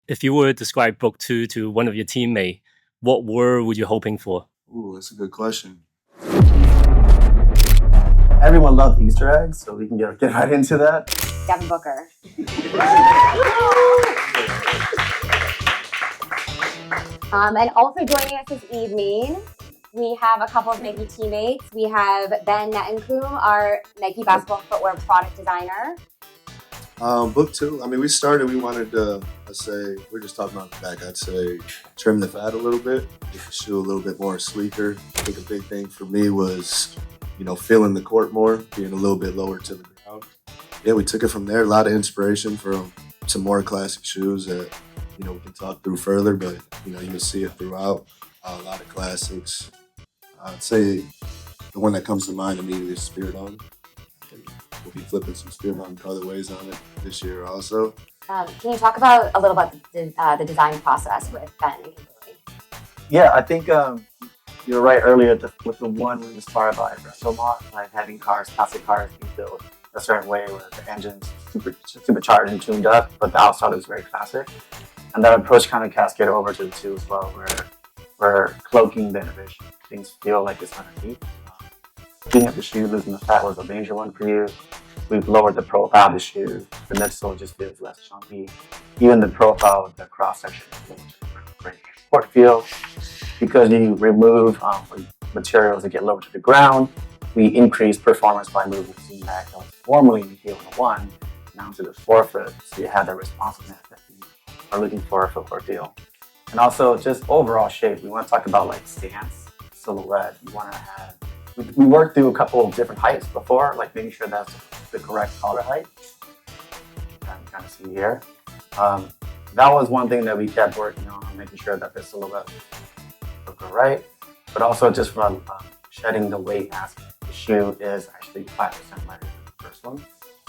If you were to describe book 2 to one of your teammates, what word would you hoping for? Ooh, that's a good question. Everyone loves Easter eggs, so we can get right into that. Devin Booker. And also joining us this evening, we have a couple of Nike teammates. We have Ben Nethongkome, our Nike basketball footwear product designer. Book 2, I mean, we wanted to, we're just talking about the back, I'd say trim the fat a little bit, make the shoe a little bit more sleeker. I think a big thing for me was, feeling the court more, being a little bit lower to the ground. Yeah, we took it from there. A lot of inspiration from some more classic shoes that, we can talk through further, but, you'll see it throughout. A lot of classics. I'd say the one that comes to mind immediately is Spirit On. We'll be flipping some Spirit On colorways on it this year also. Can you talk about a little about the design process with Ben and Kimberly? Yeah, I think you're right earlier with the one we inspired by Restomat, like having classic cars be built a certain way where the engine's supercharged and tuned up, but the outside is very classic. And that approach kind of cascaded over to the 2 as well, where we're cloaking the innovation. Things feel like it's underneath. Speaking of the shoe, losing the fat was a major one for you. We've lowered the profile of the shoe. The midsole just feels less chunky. Even the profile of the cross section is great sport feel. Because you remove materials that get lower to the ground, we increase performance by moving the seam back that was formerly in the heel in the 1 down to the forefoot, so you have the responsiveness that you are looking for a footwear feel. And also just overall shape. We want to talk about like stance, silhouette. You want to have. We worked through a couple of different heights before, like making sure that's the correct collar height. You can kind of see here. That was one thing that we kept working on, making sure that the silhouette looked right, but also just from shedding the weight aspect. The shoe is actually 5% lighter than the first one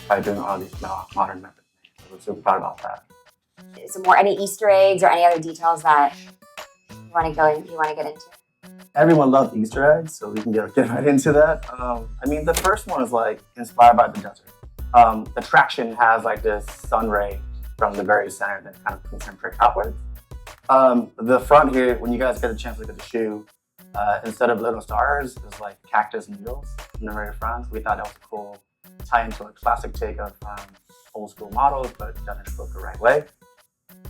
by doing all these modern methods. So we're super proud about that. So any Easter eggs or any other details that you want to get into? Everyone loves Easter eggs, so we can get right into that. I mean, the first one is like inspired by the desert. The traction has like this sun ray from the very center that kind of concentric outwards. The front here, when you guys get a chance to look at the shoe, instead of little stars, it's like cactus needles in the very front. We thought that was a cool tie into a classic take of old school models, but done in the right way.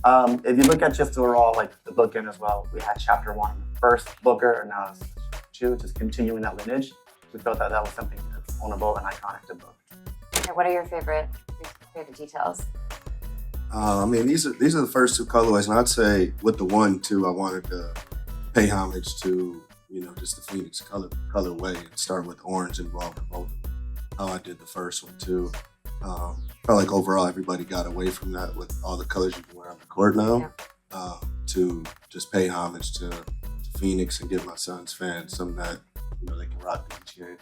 If you look at just overall, like the bookend as well, we had chapter 1, first Booker, and now it's 2, just continuing that lineage. We felt that was something that's ownable and iconic to book. Okay, what are your favorite details? I mean, these are the first 2 colorways, and I'd say with the 1 too, I wanted to pay homage to just the Phoenix colorway and start with orange involved in both. How I did the first one too. Felt like overall everybody got away from that with all the colors you can wear on the court now. Yeah. To just pay homage to Phoenix and give my son's fans something that they can rock each game.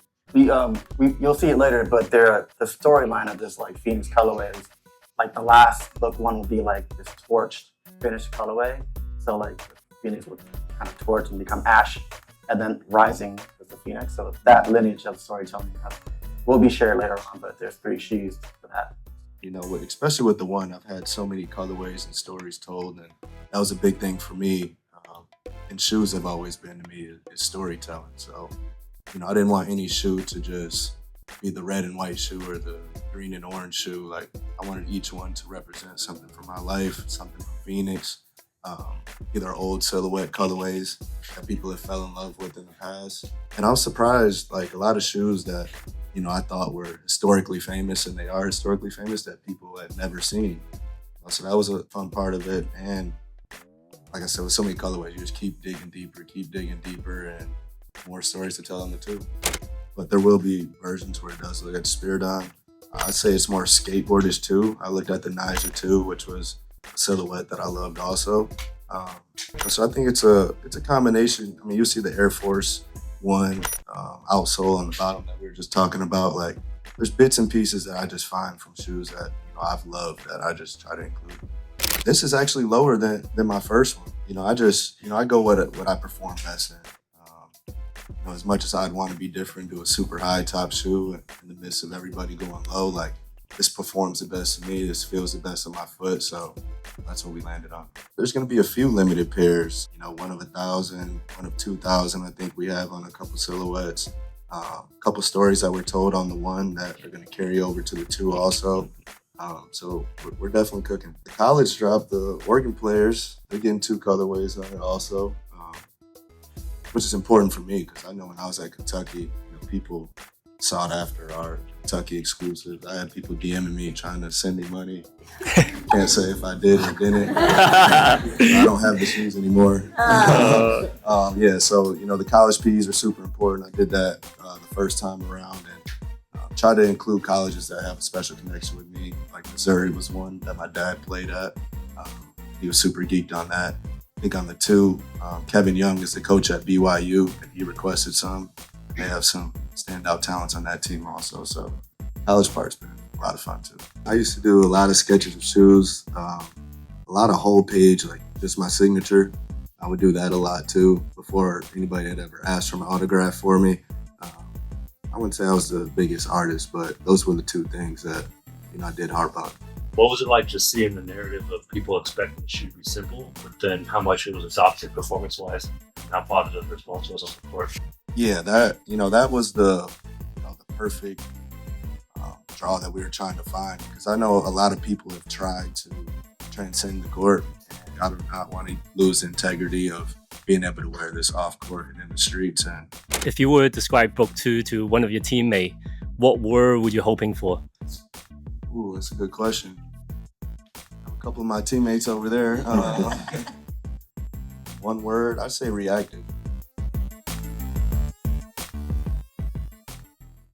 You'll see it later, but the storyline of this like Phoenix colorway is like the last book 1 will be like this torched finished colorway. So like Phoenix would kind of torch and become ash, and then rising as the Phoenix. So that lineage of storytelling will be shared later on, but there's 3 shoes for that. Especially with the 1, I've had so many colorways and stories told, and that was a big thing for me. And shoes have always been to me is storytelling. So, I didn't want any shoe to just be the red and white shoe or the green and orange shoe. Like, I wanted each one to represent something from my life, something from Phoenix, either old silhouette colorways that people have fell in love with in the past. And I was surprised, like a lot of shoes that I thought were historically famous, and they are historically famous, that people had never seen. So that was a fun part of it. And like I said, with so many colorways, you just keep digging deeper, and more stories to tell on the 2. But there will be versions where it does look at Spirit On. I'd say it's more skateboardish too. I looked at the Niger 2, which was a silhouette that I loved also. So I think it's a combination. I mean, you see the Air Force 1 outsole on the bottom that we were just talking about. Like, there's bits and pieces that I just find from shoes that I've loved that I just try to include. This is actually lower than my first one. I go what I perform best in. As much as I'd want to be different, do a super high top shoe in the midst of everybody going low, like this performs the best to me. This feels the best on my foot. So that's what we landed on. There's going to be a few limited pairs, one of 1,000, one of 2,000. I think we have on a couple silhouettes. A couple stories that were told on the one that are going to carry over to the two also. So we're definitely cooking. The college drop, the Oregon players, they're getting 2 colorways on it also, which is important for me because I know when I was at Kentucky, people sought after our Kentucky exclusives. I had people DMing me trying to send me money. Can't say if I did or didn't. I don't have the shoes anymore. Yeah, so the college P's are super important. I did that the first time around and try to include colleges that have a special connection with me. Like Missouri was one that my dad played at. He was super geeked on that. I think on the 2, Kevin Young is the coach at BYU, and he requested some. They have some standout talents on that team also. So college part's been a lot of fun too. I used to do a lot of sketches of shoes, a lot of whole page, like just my signature. I would do that a lot too before anybody had ever asked for an autograph for me. I wouldn't say I was the biggest artist, but those were the 2 things that I did harp on. What was it like just seeing the narrative of people expecting the shoe to be simple, but then how much it was adopted performance-wise, and how positive the response was on the court? Yeah, that was the perfect draw that we were trying to find, because I know a lot of people have tried to transcend the court, and I do not want to lose the integrity of being able to wear this off court and in the streets. And If you were to describe Book 2 to one of your teammates, what word would you hoping for? ooh, that's a good question. I have a couple of my teammates over there. One word, I'd say reactive.